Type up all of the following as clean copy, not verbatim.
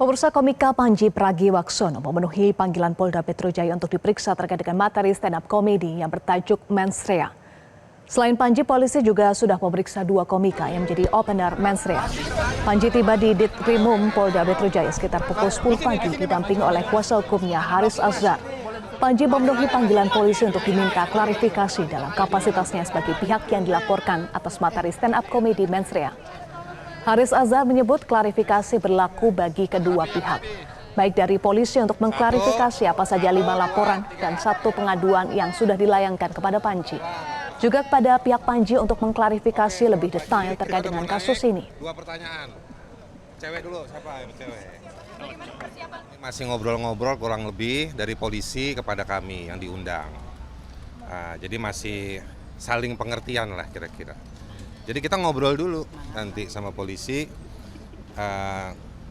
Pemirsa, komika Panji Pragiwaksono memenuhi panggilan Polda Metro Jaya untuk diperiksa terkait dengan materi stand-up komedi yang bertajuk Mens Rea. Selain Panji, polisi juga sudah memeriksa dua komika yang menjadi opener Mens Rea. Panji tiba di Ditkrimum Polda Metro Jaya sekitar pukul 10 pagi didampingi oleh kuasa hukumnya Haris Azhar. Panji memenuhi panggilan polisi untuk diminta klarifikasi dalam kapasitasnya sebagai pihak yang dilaporkan atas materi stand-up komedi Mens Rea. Haris Azhar menyebut klarifikasi berlaku bagi kedua pihak, baik dari polisi untuk mengklarifikasi apa saja 5 laporan dan 1 pengaduan yang sudah dilayangkan kepada Panji. Juga kepada pihak Panji untuk mengklarifikasi lebih detail terkait dengan kasus ini. Dua pertanyaan, cewek dulu, siapa yang cewek? Masih ngobrol-ngobrol kurang lebih dari polisi kepada kami yang diundang. Jadi masih saling pengertian lah kira-kira. Jadi kita ngobrol dulu nanti sama polisi,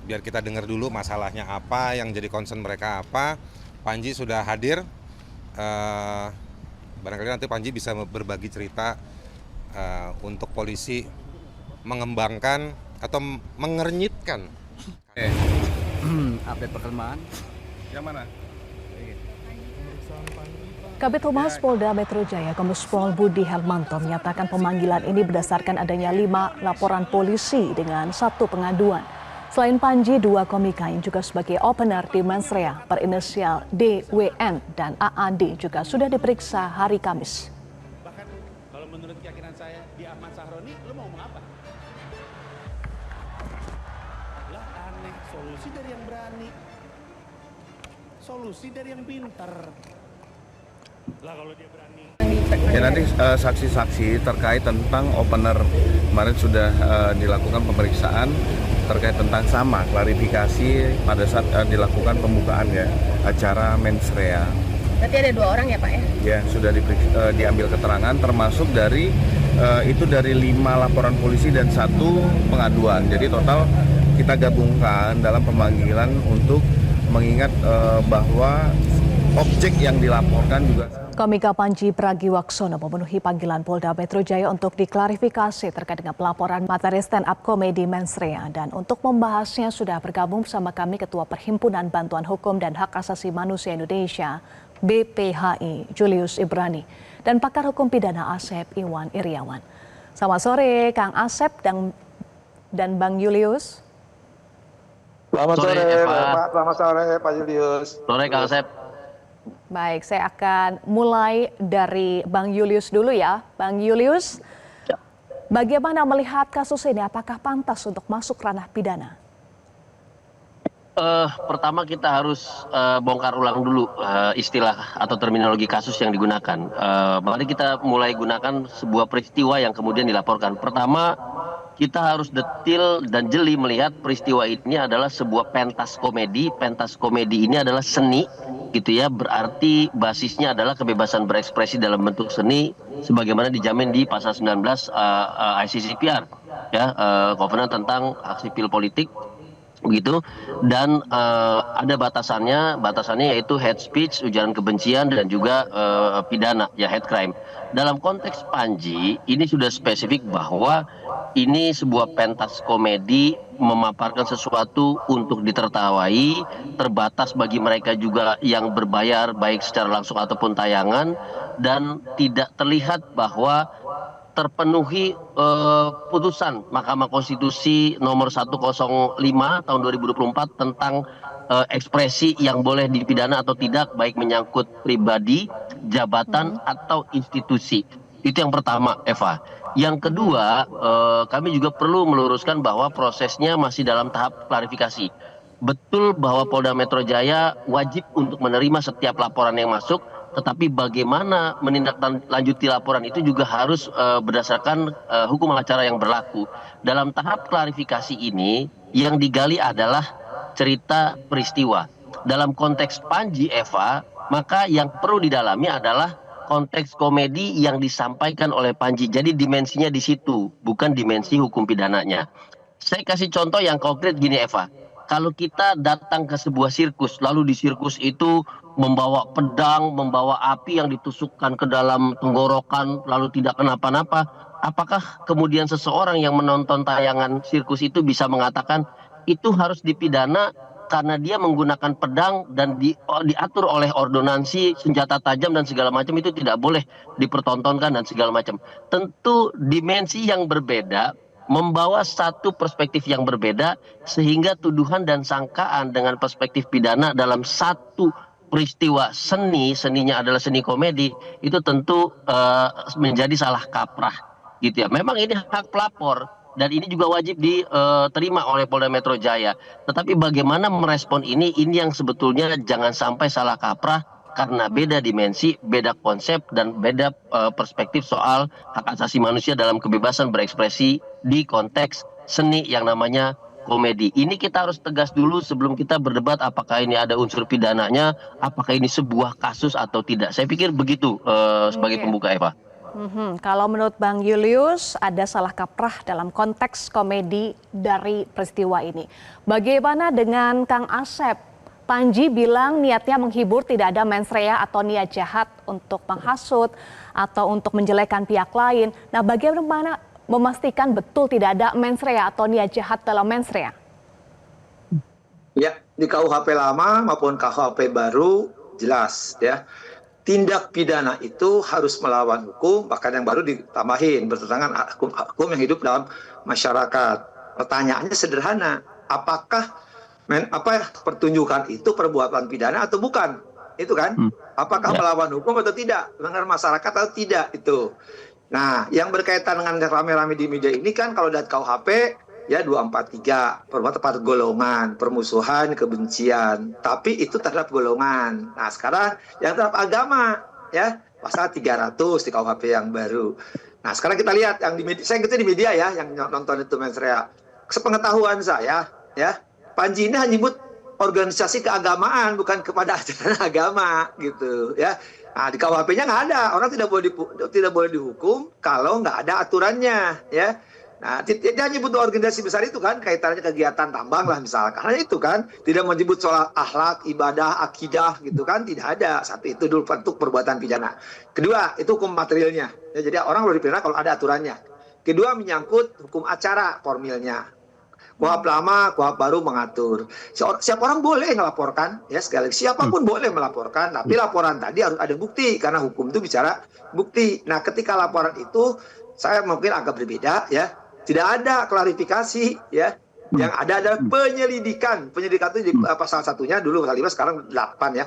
biar kita dengar dulu masalahnya apa, yang jadi concern mereka apa. Panji sudah hadir, barangkali nanti Panji bisa berbagi cerita untuk polisi mengembangkan atau mengernyitkan. Update perkembangan. Yang mana? Kabid Humas Polda Metro Jaya, Kombes Pol Budi Helmanto menyatakan pemanggilan ini berdasarkan adanya 5 laporan polisi dengan 1 pengaduan. Selain Panji, 2 komika yang juga sebagai opener di Mens Rea berinisial DWN dan AAD juga sudah diperiksa hari Kamis. Bahkan kalau menurut keyakinan saya di Ahmad Sahroni, lo mau ngomong apa? Lah aneh, solusi dari yang berani. Solusi dari yang pintar. Lah kalau dia berani. Ya nanti saksi-saksi terkait tentang opener kemarin sudah dilakukan pemeriksaan terkait tentang sama klarifikasi pada saat dilakukan pembukaan ya acara Mens Rea. Berarti ada 2 orang ya Pak ya? Ya sudah diambil keterangan termasuk dari itu dari 5 laporan polisi dan 1 pengaduan. Jadi total kita gabungkan dalam pemanggilan untuk mengingat bahwa objek yang dilaporkan juga. Komika Panji Pragiwaksono memenuhi panggilan Polda Metro Jaya untuk diklarifikasi terkait dengan pelaporan materi stand-up komedi Mens Rea. Dan untuk membahasnya sudah bergabung bersama kami Ketua Perhimpunan Bantuan Hukum dan Hak Asasi Manusia Indonesia BPHI Julius Ibrani dan pakar hukum pidana Asep Iwan Iriawan. Selamat sore Kang Asep dan Bang Julius. Selamat sore Pak. Selamat sore Pak Julius. Sore Kang Asep. Baik, saya akan mulai dari Bang Julius dulu ya. Bang Julius, bagaimana melihat kasus ini? Apakah pantas untuk masuk ranah pidana? Pertama kita harus bongkar ulang dulu istilah atau terminologi kasus yang digunakan. Mari kita mulai gunakan sebuah peristiwa yang kemudian dilaporkan. Pertama, kita harus detil dan jeli melihat peristiwa ini adalah sebuah pentas komedi. Pentas komedi ini adalah seni, gitu ya. Berarti basisnya adalah kebebasan berekspresi dalam bentuk seni, sebagaimana dijamin di pasal 19 ICCPR, ya, Kovenant tentang hak sipil politik, begitu. Dan ada batasannya yaitu hate speech, ujaran kebencian, dan juga pidana, ya, hate crime. Dalam konteks Panji ini sudah spesifik bahwa ini sebuah pentas komedi memaparkan sesuatu untuk ditertawai, terbatas bagi mereka juga yang berbayar baik secara langsung ataupun tayangan, dan tidak terlihat bahwa terpenuhi putusan Mahkamah Konstitusi nomor 105 tahun 2024 tentang ekspresi yang boleh dipidana atau tidak, baik menyangkut pribadi, jabatan, atau institusi. Itu yang pertama, Eva. Yang kedua, kami juga perlu meluruskan bahwa prosesnya masih dalam tahap klarifikasi. Betul bahwa Polda Metro Jaya wajib untuk menerima setiap laporan yang masuk, tetapi bagaimana menindaklanjuti laporan itu juga harus berdasarkan hukum acara yang berlaku. Dalam tahap klarifikasi ini, yang digali adalah cerita peristiwa. Dalam konteks Panji, Eva, maka yang perlu didalami adalah konteks komedi yang disampaikan oleh Panji. Jadi dimensinya di situ, bukan dimensi hukum pidananya. Saya kasih contoh yang konkret gini, Eva. Kalau kita datang ke sebuah sirkus, lalu di sirkus itu membawa pedang, membawa api yang ditusukkan ke dalam tenggorokan, lalu tidak kenapa-napa, apakah kemudian seseorang yang menonton tayangan sirkus itu bisa mengatakan itu harus dipidana karena dia menggunakan pedang dan diatur oleh ordonansi senjata tajam dan segala macam, itu tidak boleh dipertontonkan dan segala macam. Tentu dimensi yang berbeda membawa satu perspektif yang berbeda, sehingga tuduhan dan sangkaan dengan perspektif pidana dalam satu peristiwa seninya adalah seni komedi, itu tentu menjadi salah kaprah gitu ya. Memang ini hak pelapor dan ini juga wajib diterima oleh Polda Metro Jaya. Tetapi bagaimana merespon ini yang sebetulnya jangan sampai salah kaprah, karena beda dimensi, beda konsep, dan beda perspektif soal hak asasi manusia dalam kebebasan berekspresi di konteks seni yang namanya komedi. Ini kita harus tegas dulu sebelum kita berdebat apakah ini ada unsur pidananya, apakah ini sebuah kasus atau tidak. Saya pikir begitu sebagai pembuka, Eva. Kalau menurut Bang Julius ada salah kaprah dalam konteks komedi dari peristiwa ini. Bagaimana dengan Kang Asep? Panji bilang niatnya menghibur, tidak ada mens rea atau niat jahat untuk menghasut atau untuk menjelekan pihak lain. Nah, bagaimana memastikan betul tidak ada mens rea atau niat jahat dalam mens rea? Ya, di KUHP lama maupun KUHP baru jelas ya. Tindak pidana itu harus melawan hukum, bahkan yang baru ditambahin bertentangan hukum yang hidup dalam masyarakat. Pertanyaannya sederhana, apakah pertunjukan itu perbuatan pidana atau bukan? Itu kan? Apakah melawan hukum atau tidak? Melanggar masyarakat atau tidak itu? Nah, yang berkaitan dengan rame-rame di media ini kan kalau dari KUHP ya 243, perbuatan golongan, permusuhan, kebencian. Tapi itu terhadap golongan. Nah, sekarang yang terhadap agama ya, pasal 300 di KUHP yang baru. Nah, sekarang kita lihat yang di media, saya ngikutin di media ya, yang nonton itu mens rea. Sepengetahuan saya ya, Panji ini hanya nyebut organisasi keagamaan, bukan kepada ajaran agama gitu ya. Nah, di KUHP-nya nggak ada, orang tidak boleh dihukum kalau nggak ada aturannya ya. Nah, dia nyebut organisasi besar itu kan kaitannya kegiatan tambang lah misalkan. Karena itu kan tidak menyebut soal akhlak, ibadah, akidah gitu kan, tidak ada. Satu itu dulu bentuk perbuatan pidana. Kedua, itu hukum materialnya. Ya, jadi orang boleh dipidana kalau ada aturannya. Kedua, menyangkut hukum acara formilnya. KUHP lama, KUHP baru mengatur. Siapa orang boleh melaporkan, ya sekali lagi siapapun boleh melaporkan, tapi laporan tadi harus ada bukti karena hukum itu bicara bukti. Nah, ketika laporan itu saya mungkin agak berbeda ya. Tidak ada klarifikasi ya. Yang ada adalah penyelidikan. Penyelidikan itu di pasal satunya dulu pasal 5, sekarang 8 ya.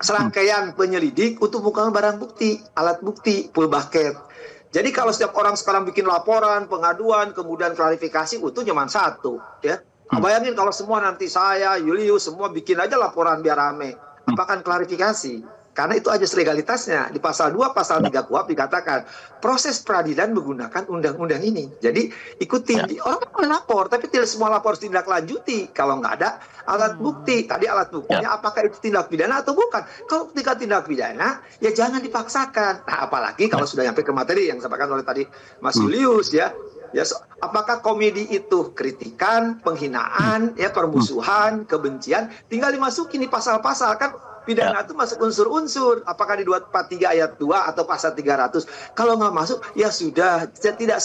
Serangkaian penyelidik untuk mengumpulkan barang bukti, alat bukti, full bucket. Jadi kalau setiap orang sekarang bikin laporan, pengaduan, kemudian klarifikasi, itu cuma satu ya. Bayangin kalau semua nanti saya, Julius, semua bikin aja laporan biar rame. Apakah klarifikasi? Karena itu aja legalitasnya. Di pasal 2, pasal 3 KUHP dikatakan proses peradilan menggunakan undang-undang ini. Jadi ikuti. Orang boleh lapor, tapi tidak semua lapor harus ditindaklanjuti. Kalau nggak ada alat bukti. Tadi alat buktinya apakah itu tindak pidana atau bukan. Kalau ketika tindak pidana, ya jangan dipaksakan. Nah, apalagi kalau sudah sampai ke materi yang disampaikan oleh tadi Mas Julius ya. Ya, apakah komedi itu kritikan, penghinaan, ya permusuhan, kebencian, tinggal dimasukin di pasal-pasal kan. Pidana itu masuk unsur-unsur, apakah di 243 ayat 2 atau pasal 300. Kalau nggak masuk, ya sudah, tidak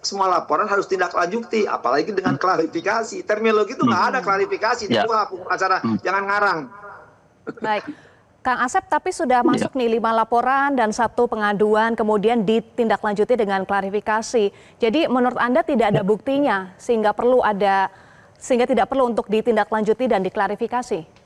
semua laporan harus tindak lanjuti, apalagi dengan klarifikasi. Terminologi itu nggak ada klarifikasi, di hukum acara, jangan ngarang. Baik, Kang Asep, tapi sudah masuk nih 5 laporan dan 1 pengaduan, kemudian ditindaklanjuti dengan klarifikasi. Jadi menurut Anda tidak ada buktinya, sehingga tidak perlu untuk ditindaklanjuti dan diklarifikasi?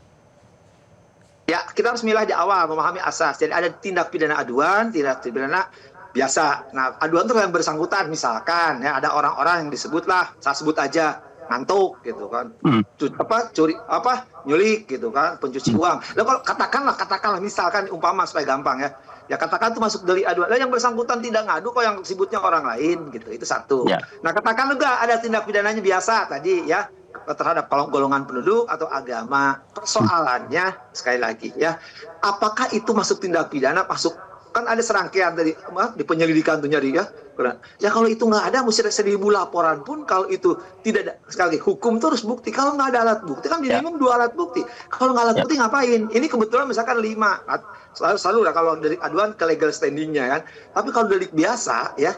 Ya, kita harus milah di awal, memahami asas. Jadi ada tindak pidana aduan, tindak pidana biasa. Nah, aduan itu yang bersangkutan, misalkan ya ada orang-orang yang disebutlah, saya sebut aja ngantuk gitu kan, nyulik gitu kan, pencuci uang. Lalu kalau katakanlah misalkan umpama supaya gampang ya. Ya katakan itu masuk dari aduan. Yang bersangkutan tidak ngadu kok yang disebutnya orang lain gitu. Itu satu. Nah, katakan juga ada tindak pidananya biasa tadi ya. Terhadap golongan penduduk atau agama. Persoalannya sekali lagi ya, apakah itu masuk tindak pidana? Masuk kan ada serangkaian dari di penyelidikan tuh nyari ya. Ya kalau itu nggak ada, mesti ada 1000 laporan pun kalau itu tidak ada. Sekali lagi, hukum itu harus bukti. Kalau nggak ada alat bukti kan minimum 2 alat bukti. Kalau nggak alat bukti ngapain? Ini kebetulan misalkan 5. Selalu lah kalau dari aduan ke legal standingnya kan. Tapi kalau delik biasa ya,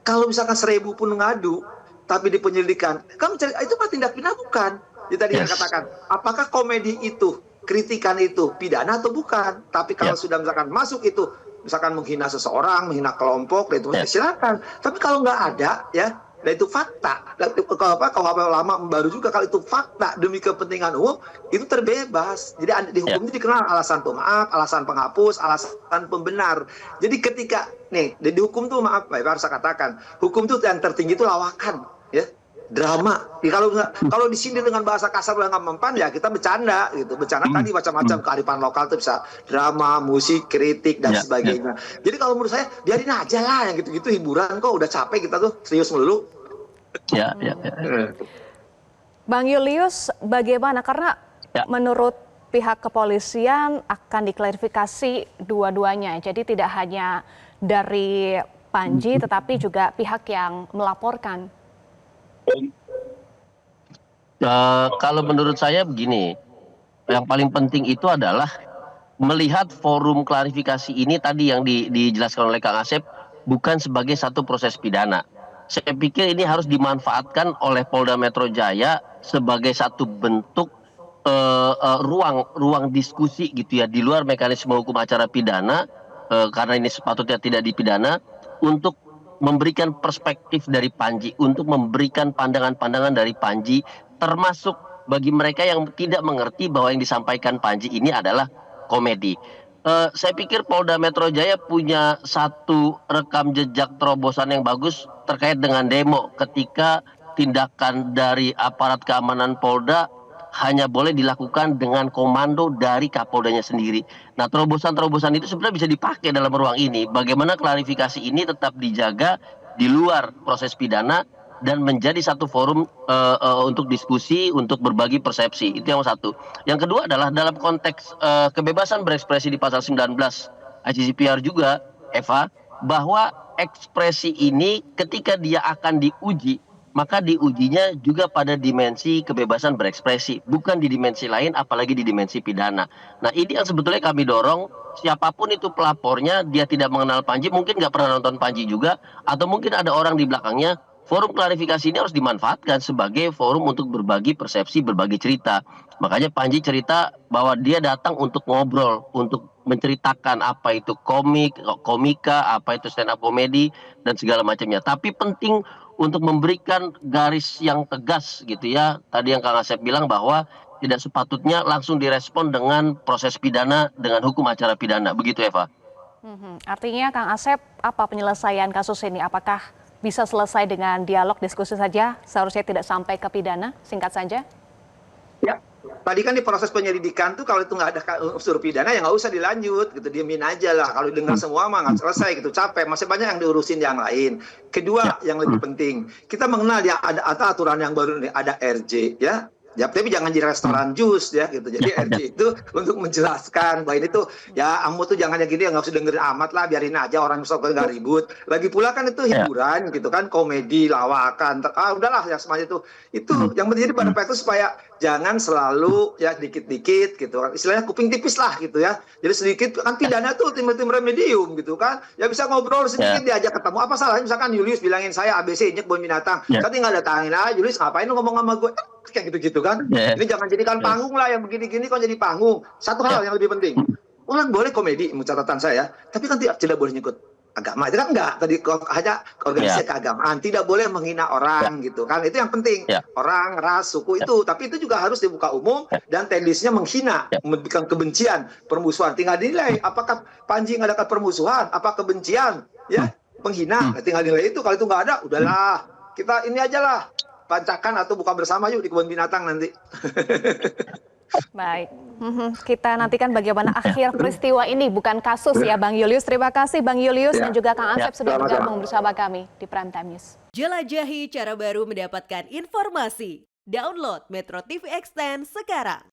kalau misalkan 1000 pun ngadu, tapi di penyelidikan, kan itu mah tindak pidana bukan. Jadi tadi yang Yes. katakan, apakah komedi itu, kritikan itu pidana atau bukan? Tapi kalau sudah misalkan masuk itu, misalkan menghina seseorang, menghina kelompok, itu silakan. Tapi kalau nggak ada, ya, dan itu fakta. Kalau KUHP lama baru juga kalau itu fakta demi kepentingan umum itu terbebas. Jadi di hukum itu dikenal alasan pemaaf, alasan penghapus, alasan pembenar. Jadi ketika nih di hukum tuh maaf, Pak, harus saya katakan, hukum tuh yang tertinggi itu lawakan, ya. Drama. Ya, kalau di sini dengan bahasa kasar nggak mempan ya kita bercanda gitu. Bercanda tadi macam-macam kearifan lokal itu bisa drama, musik, kritik dan sebagainya. Jadi kalau menurut saya biarin aja lah yang gitu-gitu hiburan kok udah capek kita tuh serius melulu. Ya. Bang Julius, bagaimana? Karena menurut pihak kepolisian akan diklarifikasi dua-duanya. Jadi tidak hanya dari Panji tetapi juga pihak yang melaporkan. Kalau menurut saya begini, yang paling penting itu adalah melihat forum klarifikasi ini tadi yang dijelaskan oleh Kang Asep bukan sebagai satu proses pidana. Saya pikir ini harus dimanfaatkan oleh Polda Metro Jaya sebagai satu bentuk ruang diskusi gitu ya, di luar mekanisme hukum acara pidana, karena ini sepatutnya tidak dipidana, untuk memberikan perspektif dari Panji, untuk memberikan pandangan-pandangan dari Panji, termasuk bagi mereka yang tidak mengerti bahwa yang disampaikan Panji ini adalah komedi. Saya pikir Polda Metro Jaya punya satu rekam jejak terobosan yang bagus terkait dengan demo, ketika tindakan dari aparat keamanan Polda hanya boleh dilakukan dengan komando dari Kapoldanya sendiri. Nah, terobosan-terobosan itu sebenarnya bisa dipakai dalam ruang ini. Bagaimana klarifikasi ini tetap dijaga di luar proses pidana dan menjadi satu forum untuk diskusi, untuk berbagi persepsi. Itu yang satu. Yang kedua adalah dalam konteks kebebasan berekspresi di pasal 19 ICCPR juga, Eva, bahwa ekspresi ini ketika dia akan diuji, maka diujinya juga pada dimensi kebebasan berekspresi, bukan di dimensi lain, apalagi di dimensi pidana. Nah, ini yang sebetulnya kami dorong, siapapun itu pelapornya, dia tidak mengenal Panji, mungkin nggak pernah nonton Panji juga, atau mungkin ada orang di belakangnya. Forum klarifikasi ini harus dimanfaatkan sebagai forum untuk berbagi persepsi, berbagi cerita. Makanya Panji cerita bahwa dia datang untuk ngobrol, untuk menceritakan apa itu komika, apa itu stand up comedy, dan segala macamnya. Tapi penting untuk memberikan garis yang tegas gitu ya. Tadi yang Kang Asep bilang bahwa tidak sepatutnya langsung direspon dengan proses pidana, dengan hukum acara pidana. Begitu, Eva. Artinya Kang Asep, apa penyelesaian kasus ini? Apakah bisa selesai dengan dialog diskusi saja? Seharusnya tidak sampai ke pidana? Singkat saja. Ya, tadi kan di proses penyelidikan tuh kalau itu nggak ada unsur pidana ya nggak usah dilanjut gitu, diemin aja lah. Kalau dengar semua mah nggak selesai gitu, capek, masih banyak yang diurusin yang lain. Kedua yang lebih penting, kita mengenal ya ada aturan yang baru nih, ada RJ ya. Ya, tapi jangan jadi restoran jus ya gitu. Jadi RJ itu untuk menjelaskan bahwa ini tuh ya kamu tuh jangan yang gini, nggak usah dengerin amat lah, biarin aja orang nggak ribut. Lagi pula kan itu hiburan gitu kan, komedi, lawakan, udahlah ya semuanya itu yang menjadi pada itu supaya jangan selalu ya dikit-dikit gitu kan, istilahnya kuping tipis lah gitu ya. Jadi sedikit kan pidana tuh tim remedium gitu kan, ya bisa ngobrol sedikit diajak ketemu, apa salahnya misalkan Julius bilangin saya ABC nyek bon binatang, tapi nggak datangin aja Julius, ngapain lu ngomong sama gue kayak gitu-gitu kan. Ini jangan jadikan panggung lah yang begini-gini kok jadi panggung. Satu hal yang lebih penting, orang boleh komedi, catatan saya, tapi kan tidak boleh nyikut agama. Itu kan enggak, tadi hanya organisasi keagamaan, tidak boleh menghina orang gitu kan. Itu yang penting, orang, ras, suku itu. Tapi itu juga harus dibuka umum dan tendensinya menghina, memberikan kebencian, permusuhan. Tinggal dinilai apakah Panji mengadakan permusuhan, apa kebencian, ya menghina. Tinggal dinilai itu. Kalau itu nggak ada, udahlah kita ini aja lah, pancakan atau buka bersama yuk di kebun binatang nanti. Baik, kita nantikan bagaimana akhir peristiwa ini, bukan kasus ya Bang Julius. Terima kasih Bang Julius dan juga Kang Asep sudah bergabung bersama kami di Prime Time News. Jelajahi cara baru mendapatkan informasi. Download Metro TV Extend sekarang.